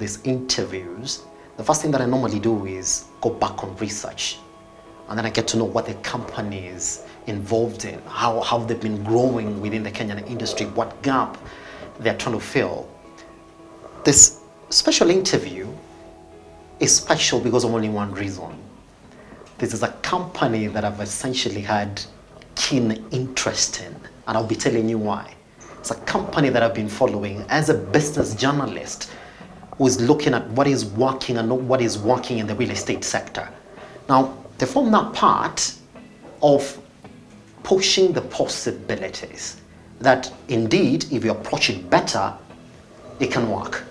these interviews, the first thing that I normally do is go back on research. And then I get to know what the company is involved in, how they've been growing within the Kenyan industry, what gap they're trying to fill. This special interview is special because of only one reason. This is a company that I've essentially had keen interest in, and I'll be telling you why. It's a company that I've been following as a business journalist who is looking at what is working and not what is working in the real estate sector. Now, they form that part of pushing the possibilities that indeed, if you approach it better, it can work.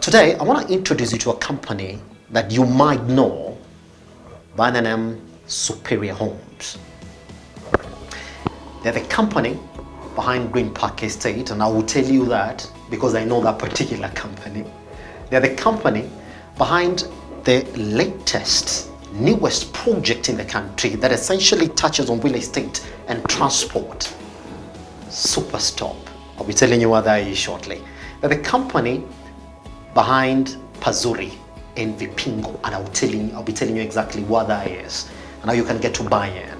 Today, I want to introduce you to a company that you might know by the name Superior Homes. They're the company behind Green Park Estate, and I will tell you that because I know that particular company. They're the company behind the latest, newest project in the country that essentially touches on real estate and transport. Superstop. I'll be telling you what that is shortly. They're the company behind Pazuri in Vipingo, and I'll be telling you exactly what that is and how you can get to buy in.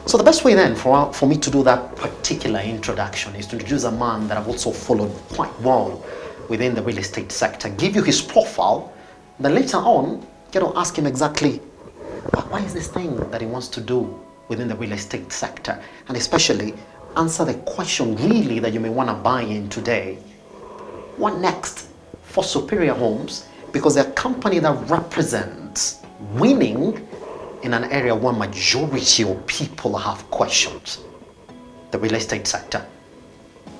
So the best way then for me to do that particular introduction is to introduce a man that I've also followed quite well within the real estate sector, give you his profile, then later on get to ask him exactly what is this thing that he wants to do within the real estate sector, and especially answer the question really that you may want to buy in today. What next for Superior Homes? Because they're a company that represents winning in an area where majority of people have questions, the real estate sector.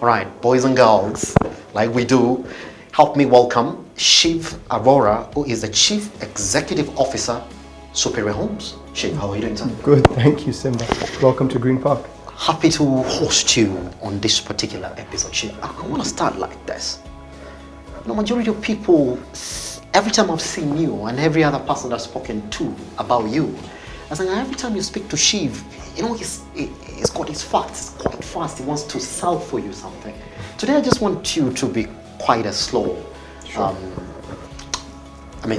All right, boys and girls, like we do, help me welcome Shiv Arora, who is the Chief Executive Officer, Superior Homes. Shiv, how are you doing, sir? Good, thank you, Simba. Welcome to Green Park. Happy to host you on this particular episode, Shiv. I want to start like this. You know, majority of people, every time I've seen you and every other person I've spoken to about you, I was like, every time you speak to Shiv, you know, he's got his facts, he's quite fast, he wants to sell for you something. Today I just want you to be quite a slow, Sure.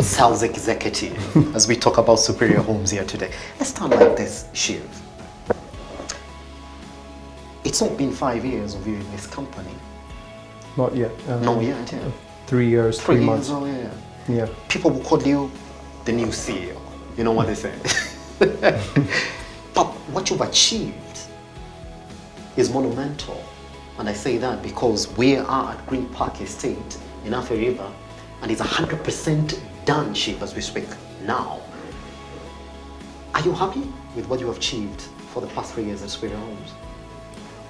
Sales executive as we talk about Superior Homes here today. Let's start like this, Shiv. It's not been 5 years of you in this company. Not yet. No, yet, yeah. 3 years, 3 months. Oh, yeah. Yeah. People will call you the new CEO. You know what they say. But what you've achieved is monumental. And I say that because we are at Green Park Estate in Athi River, and it's 100% done, Shiv, as we speak now. Are you happy with what you have achieved for the past 3 years at Superior Homes?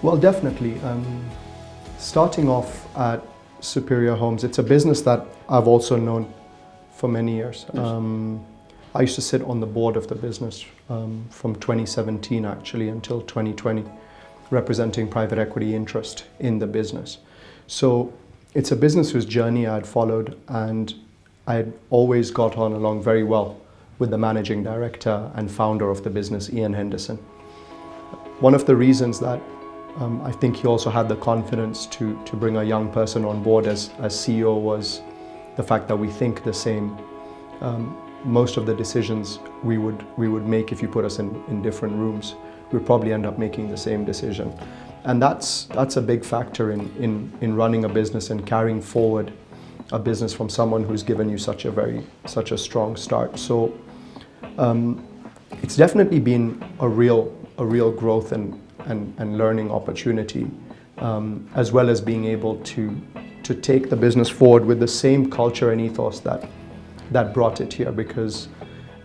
Well, definitely. Starting off at Superior Homes, it's a business that I've also known for many years. Yes. I used to sit on the board of the business from 2017 actually until 2020, representing private equity interest in the business. So it's a business whose journey I had followed, and I had always got on along very well with the managing director and founder of the business, Ian Henderson. One of the reasons that I think he also had the confidence to bring a young person on board as CEO was the fact that we think the same. Most of the decisions we would make, if you put us in different rooms, we'd probably end up making the same decision. And that's a big factor in running a business and carrying forward a business from someone who's given you such a strong start. So it's definitely been a real growth and learning opportunity, as well as being able to take the business forward with the same culture and ethos that brought it here, because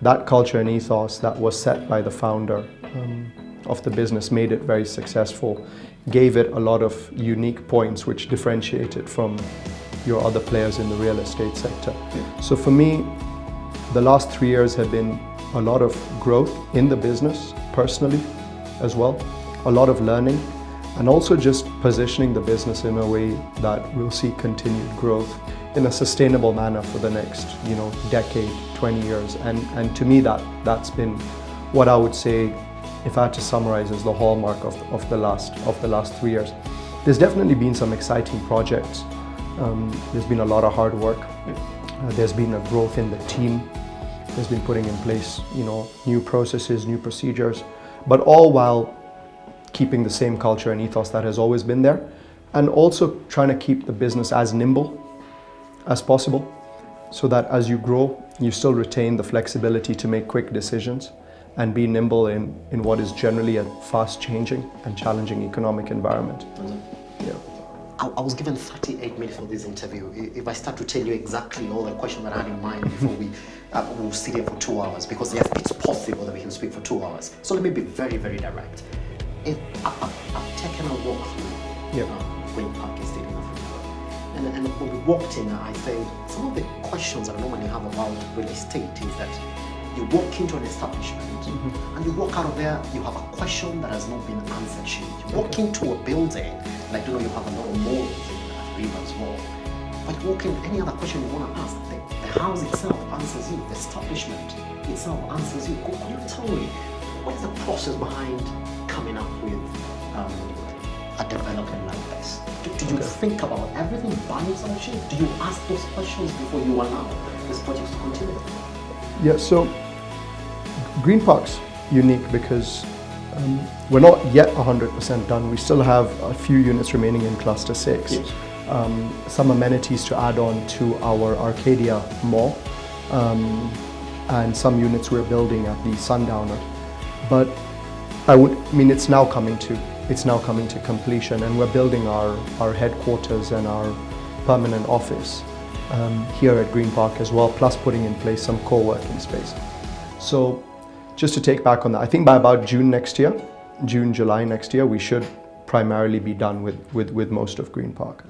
that culture and ethos that was set by the founder of the business made it very successful, gave it a lot of unique points which differentiate it from your other players in the real estate sector. Yeah. So for me, the last 3 years have been a lot of growth in the business personally as well, a lot of learning, and also just positioning the business in a way that will see continued growth in a sustainable manner for the next, decade, 20 years. And to me, that's been what I would say, if I had to summarize, as the hallmark of the last 3 years. There's definitely been some exciting projects. There's been a lot of hard work. There's been a growth in the team. There's been putting in place, new processes, new procedures, but all while keeping the same culture and ethos that has always been there, and also trying to keep the business as nimble as possible, so that as you grow, you still retain the flexibility to make quick decisions and be nimble in what is generally a fast-changing and challenging economic environment. Yeah. I was given 38 minutes for this interview. If I start to tell you exactly all the questions that I had in mind before we'll sit here for 2 hours, because yes, it's possible that we can speak for 2 hours. So let me be very, very direct. I've taken a walk through Green Park Estate in Africa. And when we walked in, I think some of the questions I normally have about real estate is that you walk into an establishment and you walk out of there, you have a question that has not been answered to you. You walk into a building, and I don't know, you have a lot of malls in River as well, but you walk in, any other question you want to ask, the house itself answers you, the establishment itself answers you. Could you tell me, what is the process behind coming up with a development like this? Do you think about everything by yourself? Do you ask those questions before you allow this project to continue? Yeah, so Green Park's unique because we're not yet 100% done. We still have a few units remaining in Cluster 6. Yes. Some amenities to add on to our Arcadia Mall, and some units we're building at the Sundowner. But it's now coming to completion, and we're building our headquarters and our permanent office here at Green Park as well, plus putting in place some co-working space. So just to take back on that, I think by about June, July next year, we should primarily be done with most of Green Park.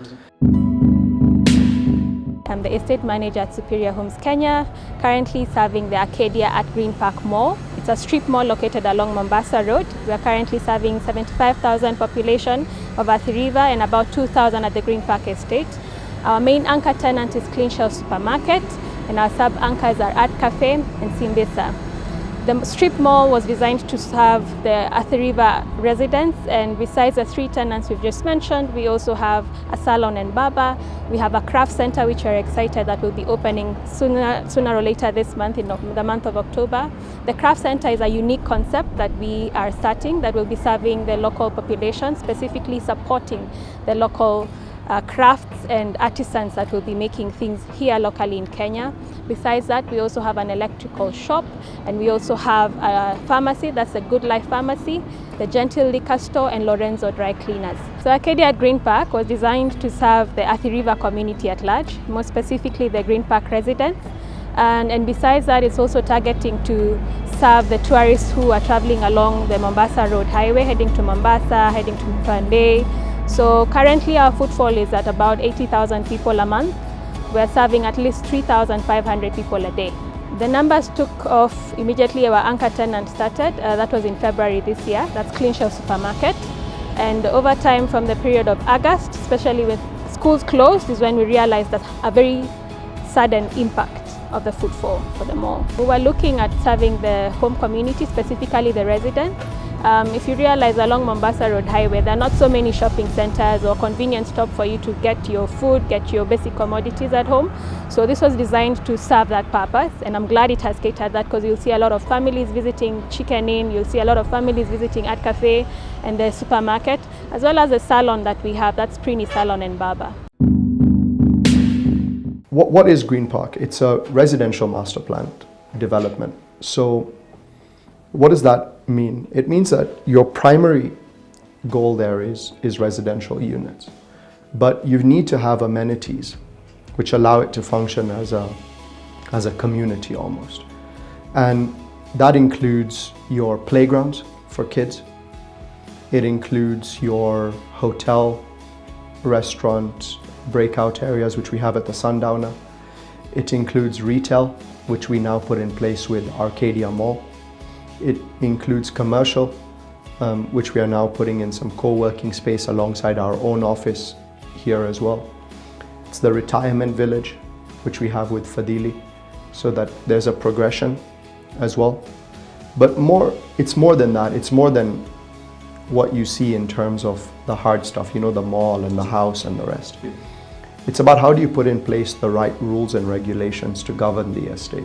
I'm the estate manager at Superior Homes Kenya, currently serving the Arcadia at Green Park Mall. It's a strip mall located along Mombasa Road. We are currently serving 75,000 population of Athi River and about 2,000 at the Green Park Estate. Our main anchor tenant is Clean Shelf Supermarket, and our sub-anchors are Art Cafe and Simbisa. The strip mall was designed to serve the Athi River residents, and besides the 3 tenants we've just mentioned, we also have a salon and barber. We have a craft center which we're excited that will be opening sooner or later this month, in the month of October. The craft center is a unique concept that we are starting that will be serving the local population, specifically supporting the local crafts and artisans that will be making things here locally in Kenya. Besides that, we also have an electrical shop, and we also have a pharmacy, that's a Good Life Pharmacy, the Gentle Liquor Store, and Lorenzo Dry Cleaners. So Arcadia at Green Park was designed to serve the Athi River community at large, more specifically the Green Park residents. And besides that, it's also targeting to serve the tourists who are traveling along the Mombasa Road Highway, heading to Mombasa, heading to Mpande. So currently our footfall is at about 80,000 people a month. We're serving at least 3,500 people a day. The numbers took off immediately our anchor tenant started. That was in February this year. That's Clean Shelf Supermarket. And over time, from the period of August, especially with schools closed, is when we realized that a very sudden impact of the footfall for the mall. We were looking at serving the home community, specifically the residents. If you realize along Mombasa Road Highway, there are not so many shopping centers or convenience stop for you to get your food, get your basic commodities at home. So this was designed to serve that purpose, and I'm glad it has catered that, because you'll see a lot of families visiting Chicken Inn, you'll see a lot of families visiting Art Cafe and the supermarket, as well as the salon that we have, that's Prini Salon and Barber. What is Green Park? It's a residential master plan development. So what does that mean? It means that your primary goal there is residential units, but you need to have amenities which allow it to function as a community almost. And that includes your playgrounds for kids. It includes your hotel, restaurant, breakout areas, which we have at the Sundowner. It includes retail, which we now put in place with Arcadia Mall. It includes commercial, which we are now putting in some co-working space alongside our own office here as well. It's the retirement village, which we have with Fadhili, so that there's a progression as well. But it's more than that. It's more than what you see in terms of the hard stuff, the mall and the house and the rest. It's about how do you put in place the right rules and regulations to govern the estate.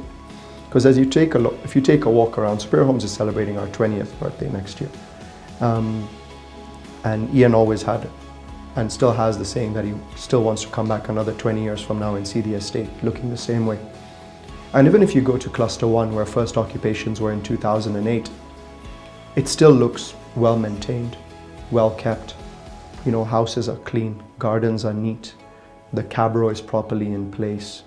Because as you take a look, if you take a walk around, Superior Homes is celebrating our 20th birthday next year. And Ian always had it and still has the saying that he still wants to come back another 20 years from now and see the estate looking the same way. And even if you go to Cluster 1, where first occupations were in 2008, it still looks well maintained, well kept. You know, houses are clean, gardens are neat, the cabro is properly in place.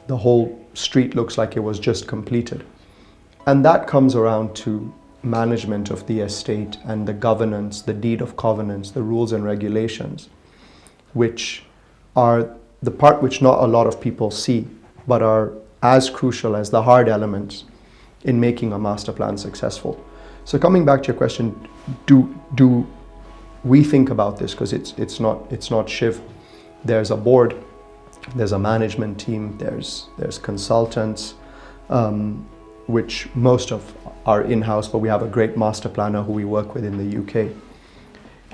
The whole street looks like it was just completed. And that comes around to management of the estate and the governance, the deed of covenants, the rules and regulations, which are the part which not a lot of people see, but are as crucial as the hard elements in making a master plan successful. So coming back to your question, do we think about this? Because it's not Shiv. There's a board, there's a management team, there's consultants, which most of are in-house, but we have a great master planner who we work with in the UK.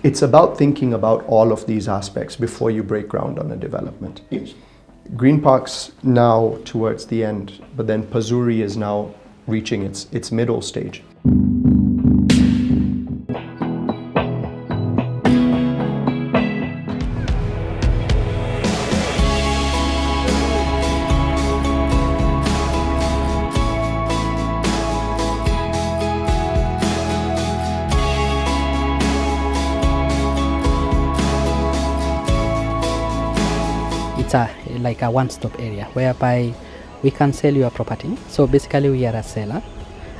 It's about thinking about all of these aspects before you break ground on a development. Yes. Green Park's now towards the end, but then Pazuri is now reaching its middle stage. It's like a one-stop area whereby we can sell your property. So basically we are a seller.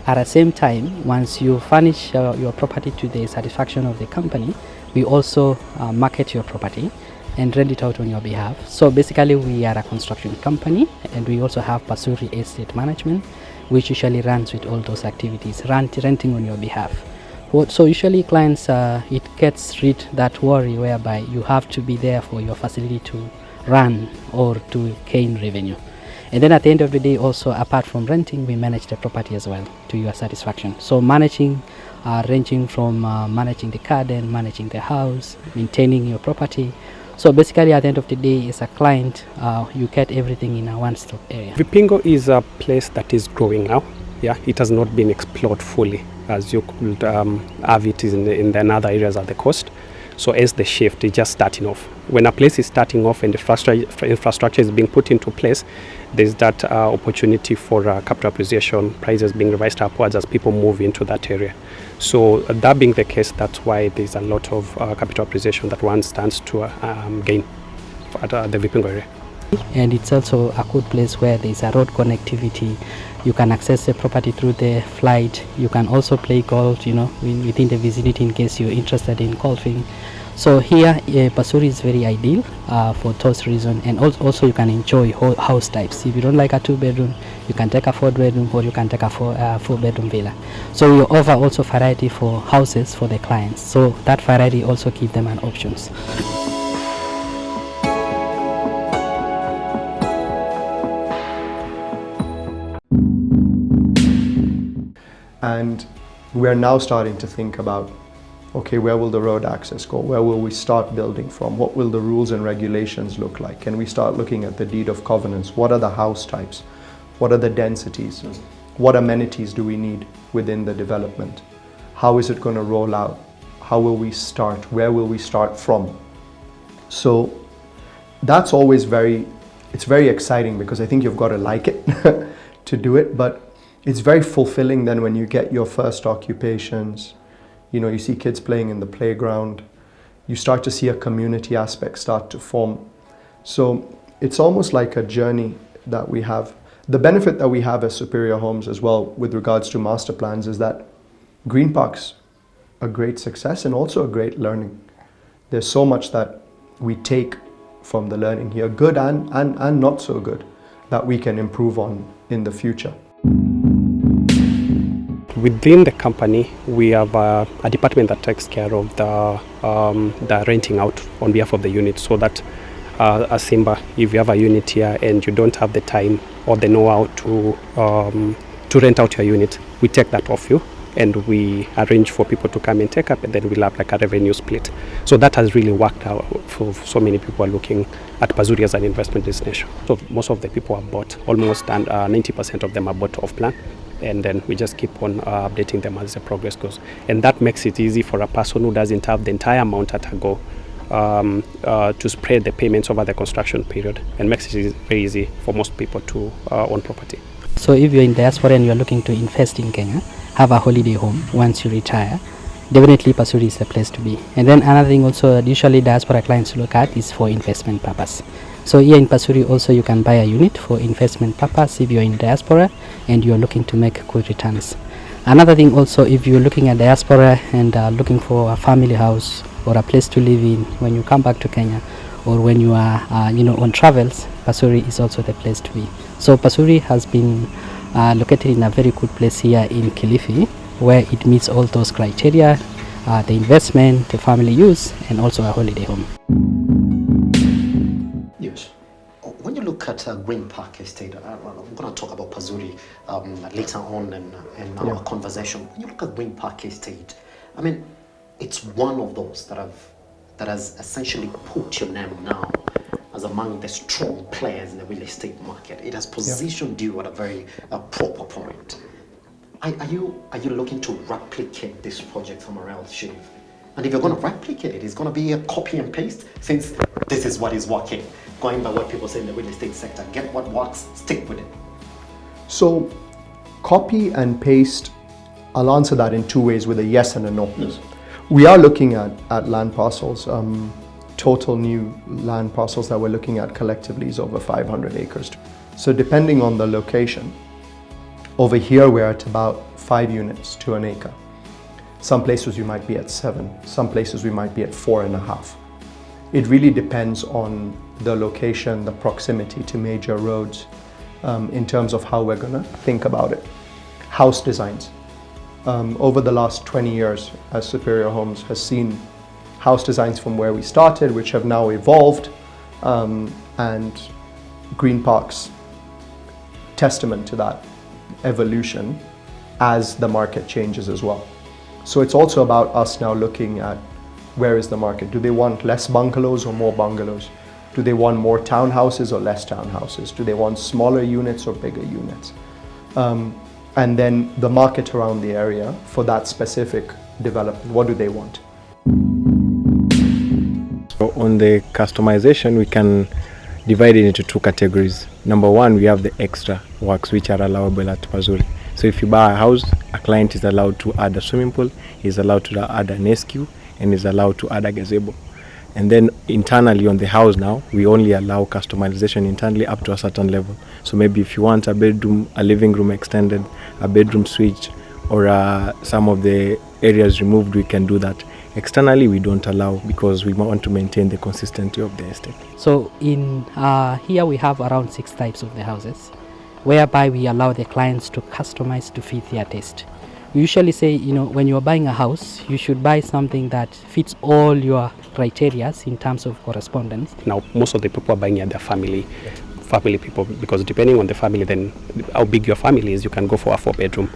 At the same time, once you furnish your property to the satisfaction of the company, we also market your property and rent it out on your behalf. So basically we are a construction company, and we also have Pazuri Estate Management, which usually runs with all those activities, renting on your behalf. So usually clients, it gets rid that worry whereby you have to be there for your facility to run or to gain revenue. And then at the end of the day, also apart from renting, we manage the property as well to your satisfaction. So managing, ranging from managing the garden, managing the house, maintaining your property. So basically at the end of the day, as a client, you get everything in a one-stop area. Vipingo is a place that is growing now. Yeah, it has not been explored fully as you could have it in the other areas of the coast. So as the shift is just starting off. When a place is starting off and the infrastructure is being put into place, there's that opportunity for capital appreciation, prices being revised upwards as people move into that area. So that being the case, that's why there's a lot of capital appreciation that one stands to gain at the Vipingo area. And it's also a good place where there's a road connectivity. You can access the property through the flight. You can also play golf, you know, within the vicinity in case you're interested in golfing. So here, Pazuri is very ideal for those reasons, and also you can enjoy house types. If you don't like a 2-bedroom, you can take a 4-bedroom, or you can take a 4-bedroom villa. So we offer also variety for houses for the clients. So that variety also gives them an options. And we're now starting to think about, okay, where will the road access go? Where will we start building from? What will the rules and regulations look like? Can we start looking at the deed of covenants? What are the house types? What are the densities? What amenities do we need within the development? How is it going to roll out? How will we start? Where will we start from? So that's always it's very exciting, because I think you've got to like it to do it, but it's very fulfilling then when you get your first occupations. You know, you see kids playing in the playground. You start to see a community aspect start to form. So it's almost like a journey that we have. The benefit that we have as Superior Homes as well with regards to master plans is that Green Park's a great success and also a great learning. There's so much that we take from the learning here, good and not so good, that we can improve on in the future. Within the company, we have a department that takes care of the renting out on behalf of the unit, so that as Simba, if you have a unit here and you don't have the time or the know-how to rent out your unit, we take that off you and we arrange for people to come and take up, and then we'll have like a revenue split. So that has really worked out for so many people looking at Pazuri as an investment destination. So most of the people are bought, almost 90% of them are bought off plan, and then we just keep on updating them as the progress goes. And that makes it easy for a person who doesn't have the entire amount at a go to spread the payments over the construction period, and makes it very easy for most people to own property. So if you're in diaspora and you're looking to invest in Kenya, have a holiday home once you retire, definitely Pazuri is the place to be. And then another thing also that usually diaspora clients look at is for investment purpose. So here in Pazuri also you can buy a unit for investment purpose if you're in diaspora and you're looking to make good returns. Another thing also, if you're looking at diaspora and looking for a family house or a place to live in when you come back to Kenya, or when you are on travels, Pazuri is also the place to be. So Pazuri has been located in a very good place here in Kilifi, where it meets all those criteria, the investment, the family use, and also a holiday home. Yes. When you look at Green Park Estate, I'm going to talk about Pazuri later on in our conversation. When you look at Green Park Estate, I mean, it's one of those that has essentially put your name now as among the strong players in the real estate market. It has positioned you at a very proper point. Are you looking to replicate this project somewhere else, Chief? And if you're going to replicate it, it's going to be a copy and paste, since this is what is working. Going by what people say in the real estate sector, get what works, stick with it. So, copy and paste, I'll answer that in two ways, with a yes and a no. Yes. We are looking at land parcels. Total new land parcels that we're looking at collectively is over 500 acres. So depending on the location, over here we're at about 5 units to an acre. Some places we might be at 7, some places we might be at 4.5. It really depends on the location, the proximity to major roads, in terms of how we're gonna think about it. House designs. Over the last 20 years, as Superior Homes has seen house designs from where we started, which have now evolved, and Green Park's testament to that evolution as the market changes as well. So it's also about us now looking at where is the market. Do they want less bungalows or more bungalows? Do they want more townhouses or less townhouses? Do they want smaller units or bigger units? And then the market around the area for that specific development, what do they want? So on the customization, we can divide it into 2 categories. Number 1, we have the extra works which are allowable at Pazuri. So if you buy a house, a client is allowed to add a swimming pool, is allowed to add an SQ, and is allowed to add a gazebo. And then internally on the house now, we only allow customization internally up to a certain level. So maybe if you want a bedroom, a living room extended, a bedroom switch, or some of the areas removed, we can do that. Externally, we don't allow, because we want to maintain the consistency of the estate. So in here we have around 6 types of the houses, whereby we allow the clients to customize to fit their taste. We usually say, when you're buying a house, you should buy something that fits all your criteria in terms of correspondence. Now, most of the people are buying at their family people, because depending on the family, then how big your family is, you can go for a 4-bedroom.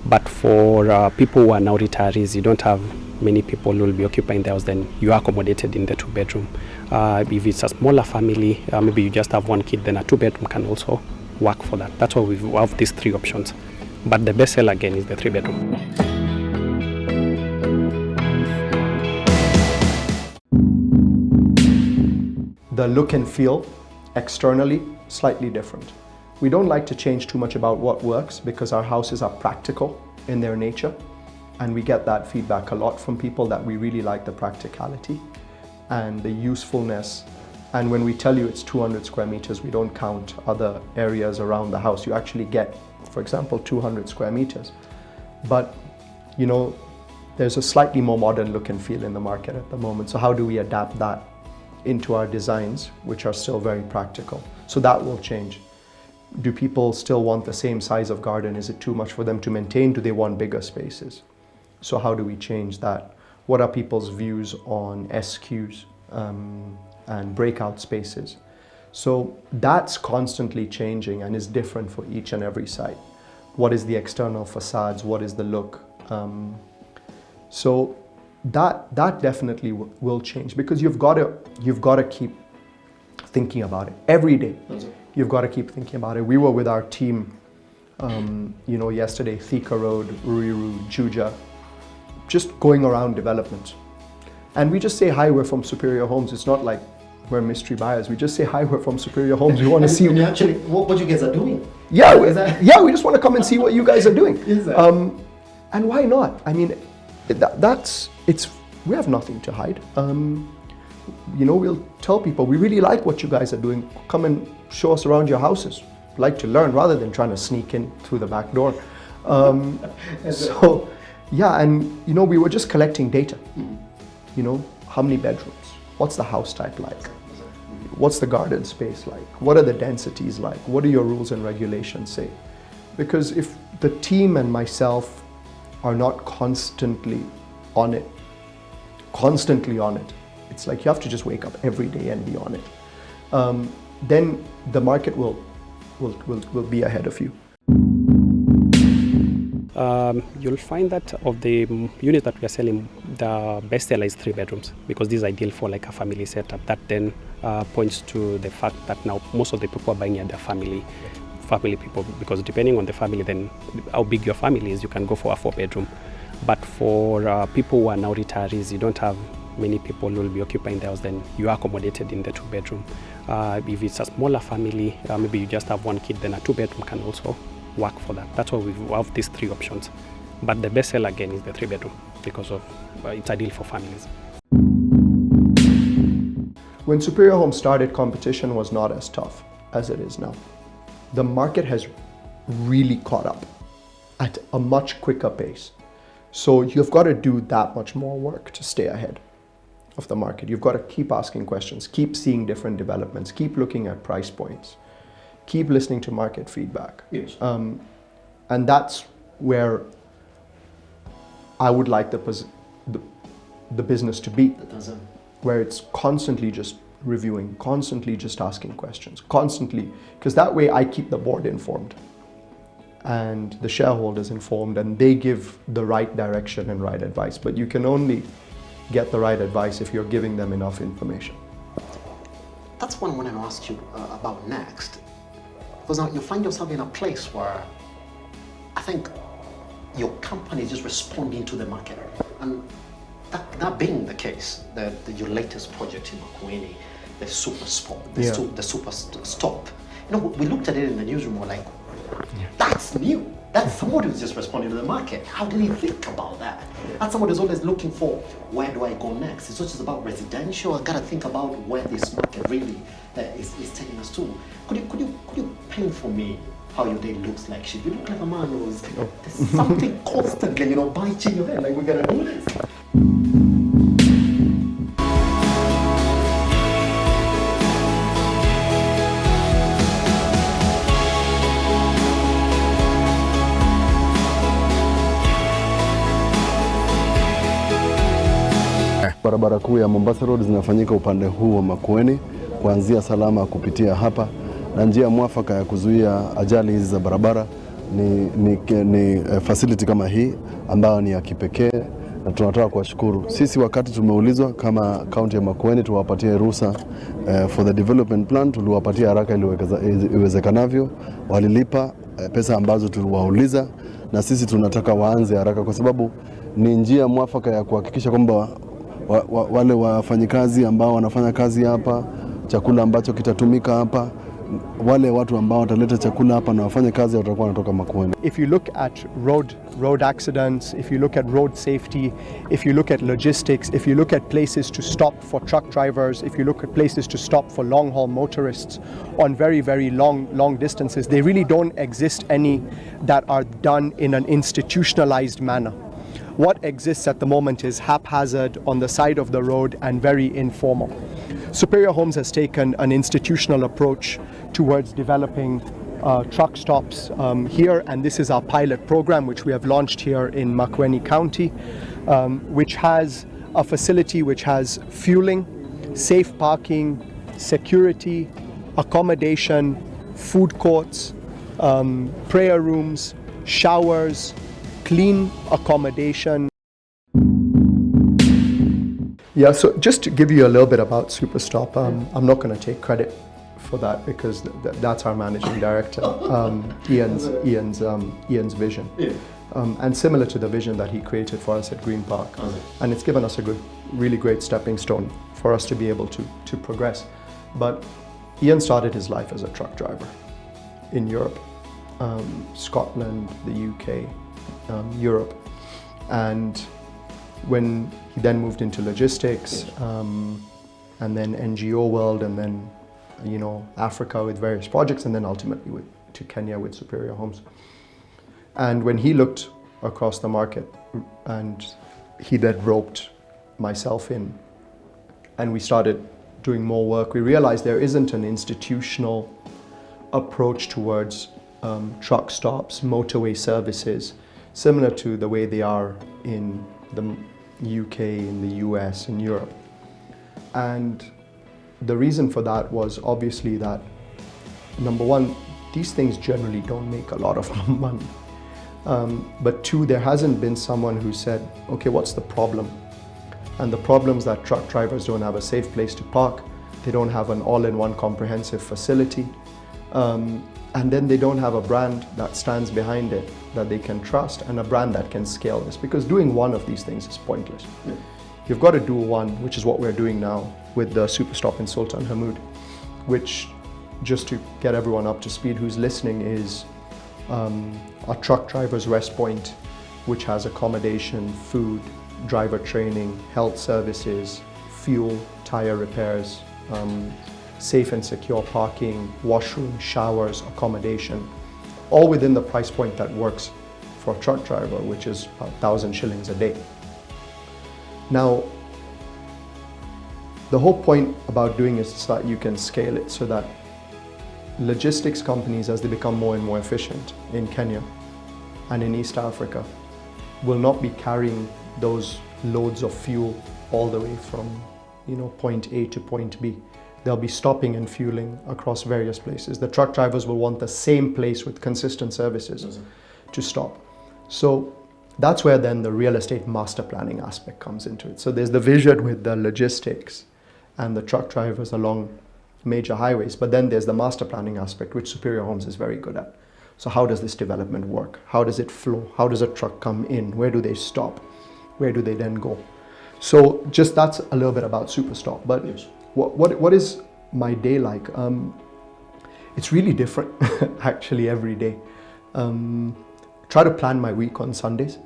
But for people who are now retirees, you don't have many people who will be occupying the house, then you are accommodated in the 2-bedroom. If it's a smaller family, maybe you just have 1 kid, then a 2-bedroom can also work for that. That's why we have these 3 options. But the best seller again is the 3-bedroom. The look and feel externally, slightly different. We don't like to change too much about what works, because our houses are practical in their nature, and we get that feedback a lot from people, that we really like the practicality and the usefulness. And when we tell you it's 200 square meters, we don't count other areas around the house. You actually get, for example, 200 square meters. But, there's a slightly more modern look and feel in the market at the moment. So how do we adapt that into our designs, which are still very practical? So that will change. Do people still want the same size of garden? Is it too much for them to maintain? Do they want bigger spaces? So how do we change that? What are people's views on SQs and breakout spaces? So that's constantly changing and is different for each and every site. What is the external facades? What is the look? So that definitely will change, because you've got to keep thinking about it every day. You've got to keep thinking about it. We were with our team, yesterday, Thika Road, Ruiru, Juja, just going around development. And we just say, hi, we're from Superior Homes. It's not like we're mystery buyers. We just say, hi, we're from Superior Homes. We want to see actually what you guys are doing. Yeah, we just want to come and see what you guys are doing. And why not? I mean, we have nothing to hide. We'll tell people, we really like what you guys are doing. Come and show us around your houses. Like to learn, rather than trying to sneak in through the back door. We were just collecting data. How many bedrooms? What's the house type like? What's the garden space like? What are the densities like? What do your rules and regulations say? Because if the team and myself are not constantly on it, it's like you have to just wake up every day and be on it. Then the market will be ahead of you. You'll find that of the units that we are selling, the best seller is 3 bedrooms, because this is ideal for like a family setup. That then points to the fact that now most of the people are buying at their family people, because depending on the family, then how big your family is, you can go for a 4-bedroom. But for people who are now retirees, you don't have many people who will be occupying the house, then you are accommodated in the 2-bedroom. If it's a smaller family, maybe you just have 1 kid, then a 2-bedroom can also work for that. That's why we have these 3 options. But the best seller again is the 3-bedroom, because of it's ideal for families. When Superior Homes started, competition was not as tough as it is now. The market has really caught up at a much quicker pace. So you've got to do that much more work to stay ahead of the market. You've got to keep asking questions, keep seeing different developments, keep looking at price points, keep listening to market feedback. Yes. And that's where I would like the business to be, where it's constantly just reviewing, constantly just asking questions, constantly, because that way I keep the board informed and the shareholders informed, and they give the right direction and right advice. But you can only get the right advice if you're giving them enough information. That's what I want to ask you about next. Because now you find yourself in a place where I think your company is just responding to the market. And that being the case, your latest project in Makueni, the Super Spot, the Super Stop, we looked at it in the newsroom, we're like, that's new. That's somebody who's just responding to the market. How did he think about that? That's somebody who's always looking for, where do I go next? It's not just about residential. I gotta think about where this market really is taking us to. Could you paint for me how your day looks like? Should you look like a man who's there's something constantly, biting your head, like we're gonna do this? Barabara kuu ya Mombasa Road zinafanyika upande huu wa Makueni, kuanzia Salama kupitia hapa, na njia mwafaka ya kuzuia ajali hizi za barabara ni facility kama hii ambayo ni ya kipekee, na tunataka kuwashukuru. Sisi wakati tumeulizwa kama kaunti ya Makueni tuwapatie ruhusa for the development plan, tuliwapatia haraka iwezekanavyo. Walilipa pesa ambazo tuliwauliza, na sisi tunataka waanze haraka, kwa sababu ni njia mwafaka ya kuhakikisha kwamba wale wafanyikazi ambao wanafanya kazi hapa, chakula ambacho kitatumika hapa, wale watu ambao wataleta chakula hapa na wafanye kazi watakuwa wanatoka Makueni. If you look at road accidents, if you look at road safety, if you look at logistics, if you look at places to stop for truck drivers, if you look at places to stop for long haul motorists on very, very long distances, they really don't exist any that are done in an institutionalized manner. What exists at the moment is haphazard, on the side of the road, and very informal. Superior Homes has taken an institutional approach towards developing truck stops here, and this is our pilot program which we have launched here in Makueni County, which has a facility which has fueling, safe parking, security, accommodation, food courts, prayer rooms, showers, clean accommodation. Yeah, so just to give you a little bit about Superstop, I'm not going to take credit for that because that's our managing director, Ian's vision. And similar to the vision that he created for us at Green Park. And it's given us a really great stepping stone for us to be able to progress. But Ian started his life as a truck driver in Europe, Scotland, the UK, Europe. And when he then moved into logistics, and then NGO world, and then Africa with various projects, and then ultimately to Kenya with Superior Homes. And when he looked across the market, and he then roped myself in, and we started doing more work, we realized there isn't an institutional approach towards truck stops, motorway services, similar to the way they are in the UK, in the US, in Europe. And the reason for that was obviously that, number one, these things generally don't make a lot of money. But two, there hasn't been someone who said, okay, what's the problem? And the problem is that truck drivers don't have a safe place to park, they don't have an all-in-one comprehensive facility, and then they don't have a brand that stands behind it that they can trust, and a brand that can scale this, because doing one of these things is pointless. You've got to do one, which is what we're doing now with the Superstop in Sultan Hamoud, which, just to get everyone up to speed who's listening, is a truck driver's rest point, which has accommodation, food, driver training, health services, fuel, tire repairs, safe and secure parking, washroom, showers, accommodation, all within the price point that works for a truck driver, which is 1,000 shillings a day. Now, the whole point about doing it is that you can scale it so that logistics companies, as they become more and more efficient in Kenya and in East Africa, will not be carrying those loads of fuel all the way from point A to point B. They'll be stopping and fueling across various places. The truck drivers will want the same place with consistent services to stop. So that's where then the real estate master planning aspect comes into it. So there's the vision with the logistics and the truck drivers along major highways, but then there's the master planning aspect, which Superior Homes is very good at. So how does this development work? How does it flow? How does a truck come in? Where do they stop? Where do they then go? So just that's a little bit about Superstop. But yes. What is my day like? It's really different actually every day. Try to plan my week on Sundays,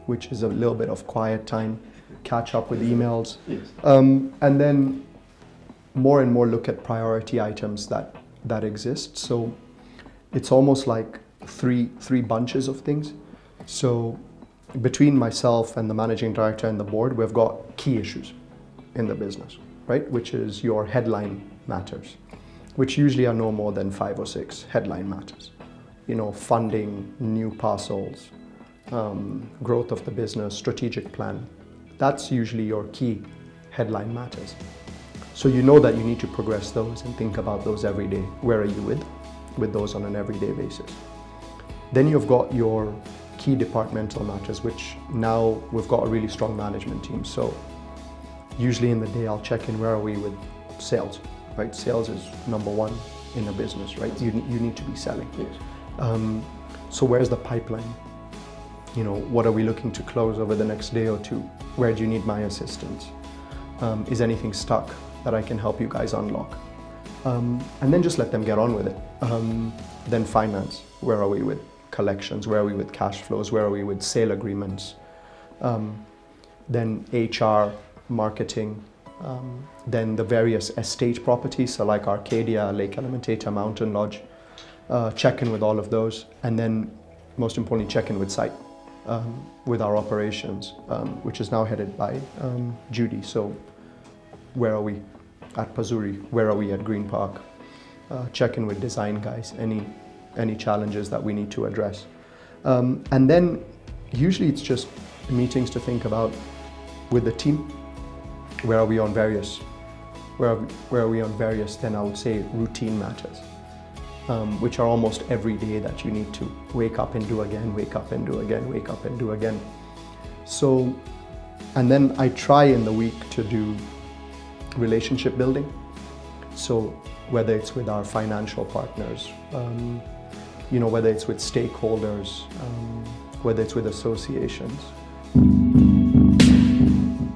which is a little bit of quiet time, catch up with emails, and then more and more look at priority items that exist. So it's almost like three bunches of things. So between myself and the managing director and the board, we've got key issues in the business, right? Which is your headline matters, which usually are no more than 5 or 6 headline matters. Funding, new parcels, growth of the business, strategic plan. That's usually your key headline matters. So you know that you need to progress those and think about those every day. Where are you with those on an everyday basis? Then you've got your key departmental matters, which now we've got a really strong management team. So usually in the day I'll check in, where are we with sales, right? Sales is number one in a business, right? You need to be selling. Yes. So where's the pipeline? What are we looking to close over the next day or two? Where do you need my assistance? Is anything stuck that I can help you guys unlock? And then just let them get on with it. Then finance, where are we with collections? Where are we with cash flows? Where are we with sale agreements? Then HR, marketing, then the various estate properties, so like Arcadia, Lake Elementaita, Mountain Lodge, check in with all of those, and then most importantly check in with site, with our operations, which is now headed by Judy. So where are we at Pazuri? Where are we at Green Park? Check in with design guys, any challenges that we need to address. And then usually it's just meetings to think about with the team. Where are we on various, then I would say routine matters. which are almost every day that you need to wake up and do again, wake up and do again, wake up and do again. So, and then I try in the week to do relationship building. So whether it's with our financial partners, whether it's with stakeholders, whether it's with associations.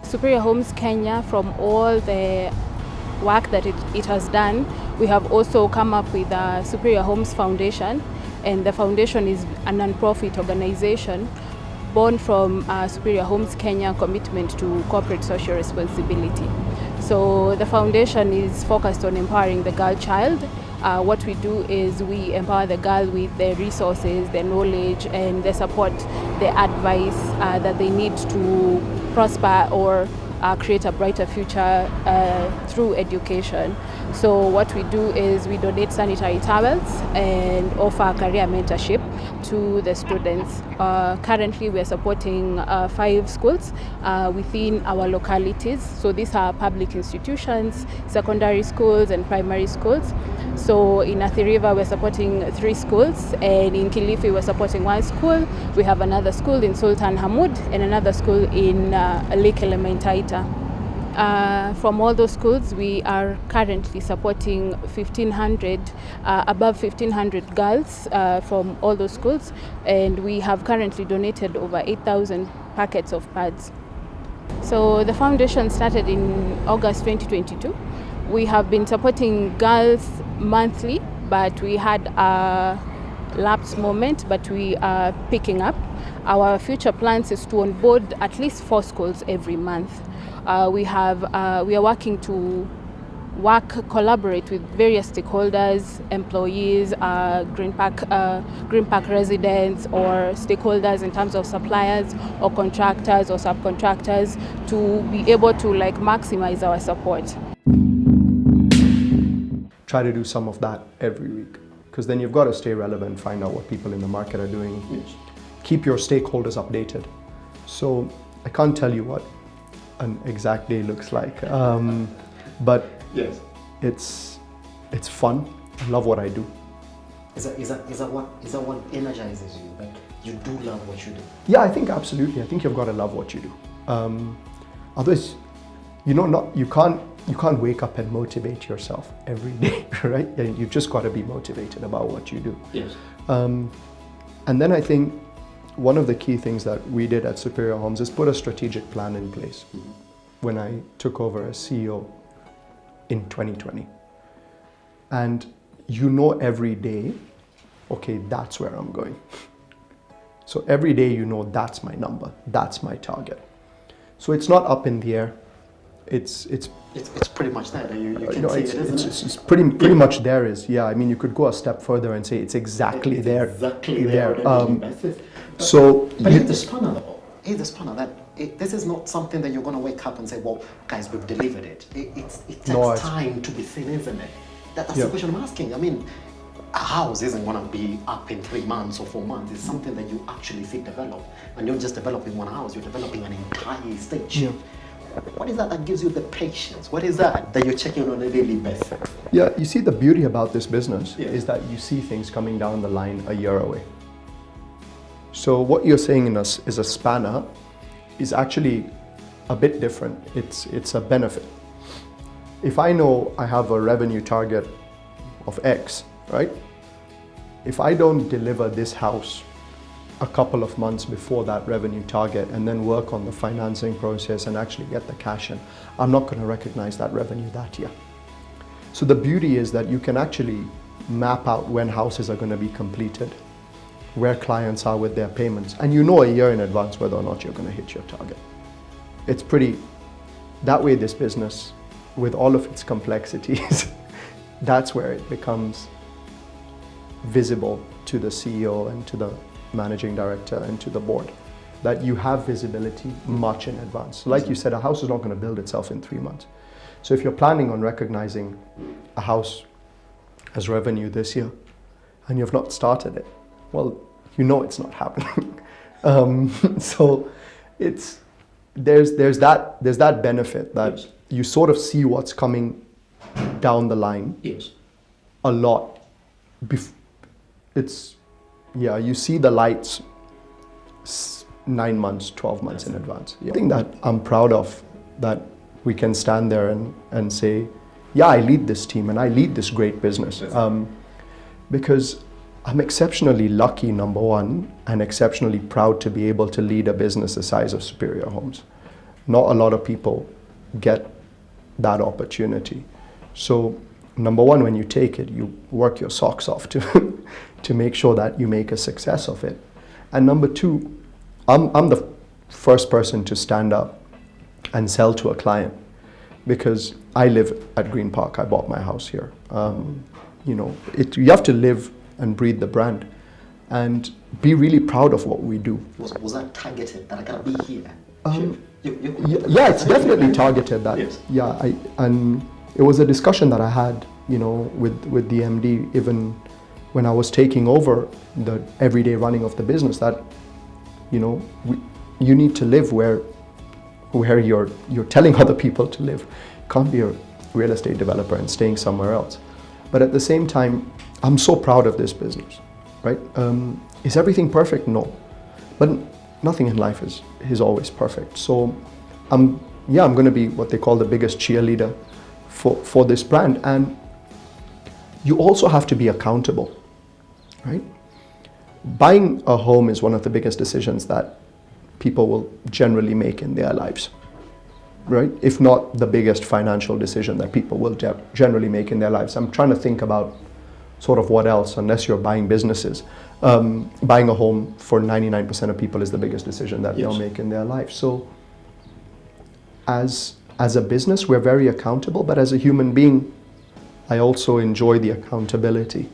Superior Homes Kenya, from all the work that it has done, we have also come up with a Superior Homes Foundation, and the foundation is a non-profit organization born from Superior Homes Kenya commitment to corporate social responsibility. So the foundation is focused on empowering the girl child. What we do is we empower the girl with the resources, the knowledge, and the support, the advice that they need to prosper or create a brighter future through education. So what we do is we donate sanitary towels and offer career mentorship to the students. Currently we are supporting 5 schools within our localities. So these are public institutions, secondary schools and primary schools. So in Athi River we're supporting 3 schools, and in Kilifi we're supporting 1 school. We have another school in Sultan Hamoud and another school in Lake Elementaita. From all those schools, we are currently supporting 1,500, above 1,500 girls from all those schools, and we have currently donated over 8,000 packets of pads. So the foundation started in August 2022. We have been supporting girls monthly, but we had a lapse moment, but we are picking up. Our future plans is to onboard at least 4 schools every month. We are working to collaborate with various stakeholders, employees, Green Park residents, or stakeholders in terms of suppliers or contractors or subcontractors, to be able to maximize our support. Try to do some of that every week, because then you've got to stay relevant, find out what people in the market are doing. Yes. Keep your stakeholders updated. So I can't tell you what an exact day looks like, but yes, it's fun. I love what I do. Is that what energizes you? Like, you do love what you do? Yeah, I think absolutely. I think you've got to love what you do. Otherwise, you can't wake up and motivate yourself every day, right? You've just got to be motivated about what you do. Yes. And then I think one of the key things that we did at Superior Homes is put a strategic plan in place when I took over as CEO in 2020. And every day, okay, that's where I'm going. So every day that's my number, that's my target. So it's not up in the air. It's pretty much there. You can see it, isn't it? It's pretty much there. I mean, you could go a step further and say it's exactly there. Exactly there. So, but here's the spanner though. Here's the spanner that this is not something that you're going to wake up and say, well, guys, we've delivered it. It takes time to be seen, isn't it? That's the question I'm asking. I mean, a house isn't going to be up in 3 months or 4 months. It's something that you actually see develop. And you're just developing one house, you're developing an entire stage. Yeah. What is that gives you the patience? What is that you're checking on a daily basis? Yeah, you see, the beauty about this business is that you see things coming down the line a year away. So what you're saying is a spanner is actually a bit different. It's a benefit. If I know I have a revenue target of X, right? If I don't deliver this house a couple of months before that revenue target and then work on the financing process and actually get the cash in, I'm not going to recognize that revenue that year. So the beauty is that you can actually map out when houses are going to be completed, where clients are with their payments, and a year in advance whether or not you're going to hit your target. It's that way this business, with all of its complexities, that's where it becomes visible to the CEO and to the managing director and to the board, that you have visibility much in advance. Like you said, a house is not going to build itself in 3 months. So if you're planning on recognizing a house as revenue this year and you've not started it, well, it's not happening. So there's that benefit that you sort of see what's coming down the line a lot it's, yeah, you see the lights 9 months, 12 months in advance. Yeah. I think that I'm proud of, that we can stand there and say, yeah, I lead this team and I lead this great business. Because I'm exceptionally lucky, number one, and exceptionally proud to be able to lead a business the size of Superior Homes. Not a lot of people get that opportunity. So, number one, when you take it, you work your socks off to make sure that you make a success of it. And number two, I'm the first person to stand up and sell to a client, because I live at Green Park. I bought my house here. You know, you have to live and breathe the brand and be really proud of what we do. Was that targeted, that I gotta be here? Yeah, it's definitely targeted that. Yes. Yeah, and it was a discussion that I had, you know, with the MD, even when I was taking over the everyday running of the business, that, you know, you need to live where you're telling other people to live. You can't be a real estate developer and staying somewhere else. But at the same time, I'm so proud of this business, right? Is everything perfect? No. But nothing in life is always perfect. So I'm going to be what they call the biggest cheerleader for this brand. And you also have to be accountable, right? Buying a home is one of the biggest decisions that people will generally make in their lives, right? If not the biggest financial decision that people will generally make in their lives. I'm trying to think about sort of what else, unless you're buying businesses. Buying a home for 99% of people is the biggest decision that they'll make in their life. So as a business, we're very accountable, but as a human being, I also enjoy the accountability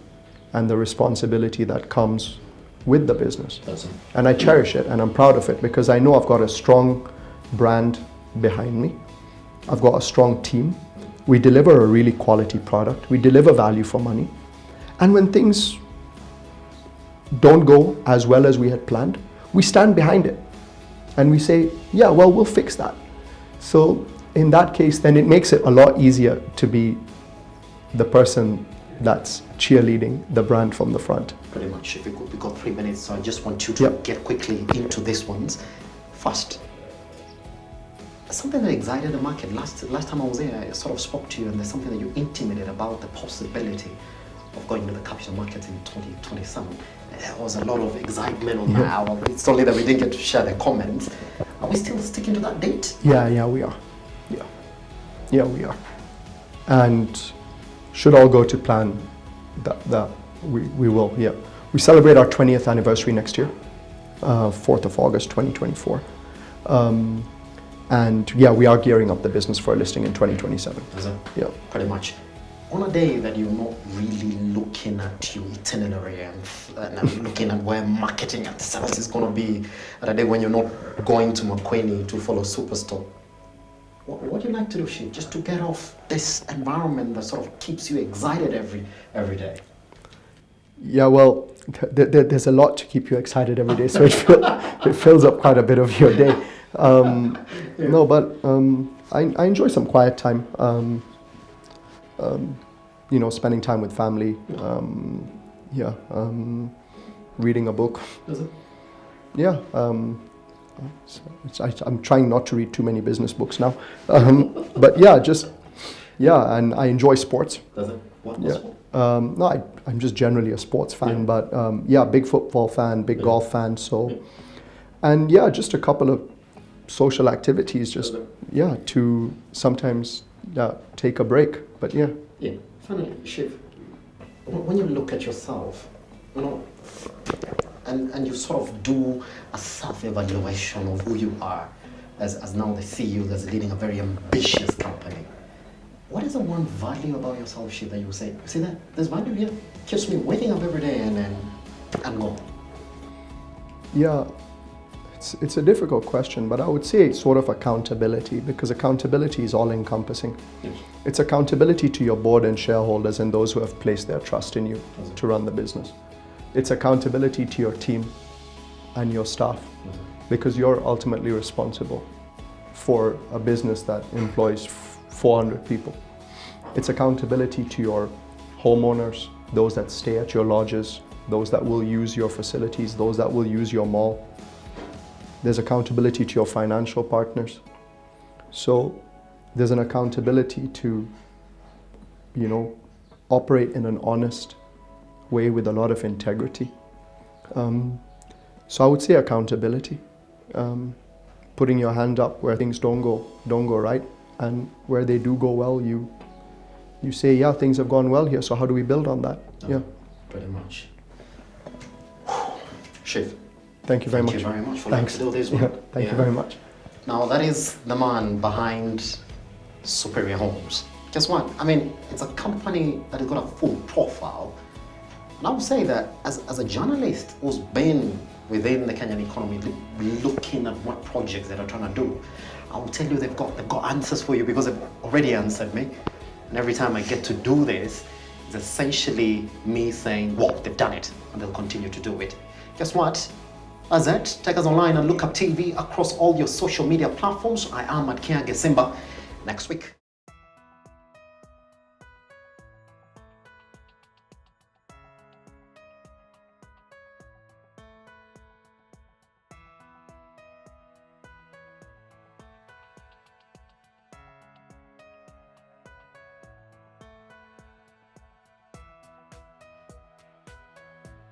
and the responsibility that comes with the business. And I cherish it and I'm proud of it, because I know I've got a strong brand behind me. I've got a strong team. We deliver a really quality product. We deliver value for money. And when things don't go as well as we had planned, we stand behind it and we say, yeah, well, we'll fix that. So in that case, then it makes it a lot easier to be the person that's cheerleading the brand from the front. Pretty much. If we got 3 minutes, so I just want you to get quickly into this ones. First, something that excited the market. Last time I was there, I sort of spoke to you, and there's something that you intimated about the possibility of going into the capital markets in 2027. There was a lot of excitement on that. It's only that we didn't get to share the comments. Are we still sticking to that date? Yeah, we are. Yeah, we are. And should all go to plan, that we will, yeah. We celebrate our 20th anniversary next year, 4th of August 2024. And yeah, we are gearing up the business for a listing in 2027. Is it? Yeah. Pretty much. On a day that you're not really looking at your itinerary and looking at where marketing and sales is going to be, at a day when you're not going to Makueni to follow Superstore, what do you like to do, Shiv, just to get off this environment that sort of keeps you excited every day? Yeah, well, there's a lot to keep you excited every day, so it fills up quite a bit of your day. No, but I enjoy some quiet time. You know, spending time with family. Reading a book. Is it? Yeah. I'm trying not to read too many business books now. But yeah, and I enjoy sports. Does it? What Yeah. sport? No, I'm just generally a sports fan, but big football fan, big golf fan. So, and yeah, just a couple of social activities, just to sometimes take a break. But yeah. Yeah. Funny, Shiv, when you look at yourself, you know, and you sort of do a self-evaluation of who you are as now the CEO that's leading a very ambitious company. What is the one value about yourself, Shiv, that you say, see that this value here keeps me waking up every day and go? Yeah, it's a difficult question, but I would say it's sort of accountability, because accountability is all-encompassing. Yes. It's accountability to your board and shareholders and those who have placed their trust in you to run the business. It's accountability to your team and your staff, because you're ultimately responsible for a business that employs 400 people. It's accountability to your homeowners, those that stay at your lodges, those that will use your facilities, those that will use your mall. There's accountability to your financial partners. So there's an accountability to, operate in an honest way with a lot of integrity. So I would say accountability, putting your hand up where things don't go right, and where they do go well, you say, yeah, things have gone well here, so how do we build on that? Yeah. Pretty much. Chief. Thank you very much. Thank you very much for Thanks. letting me do this Yeah, one. thank you very much. Now that is the man behind Superior Homes. Guess what? I mean, it's a company that has got a full profile. And I would say that as a journalist who's been within the Kenyan economy, looking at what projects that are trying to do, I will tell you they've got answers for you, because they've already answered me. And every time I get to do this, it's essentially me saying, well, they've done it, and they'll continue to do it. Guess what? That's it. Take us online and look up TV across all your social media platforms. I am at Kia Gesimba. Next week.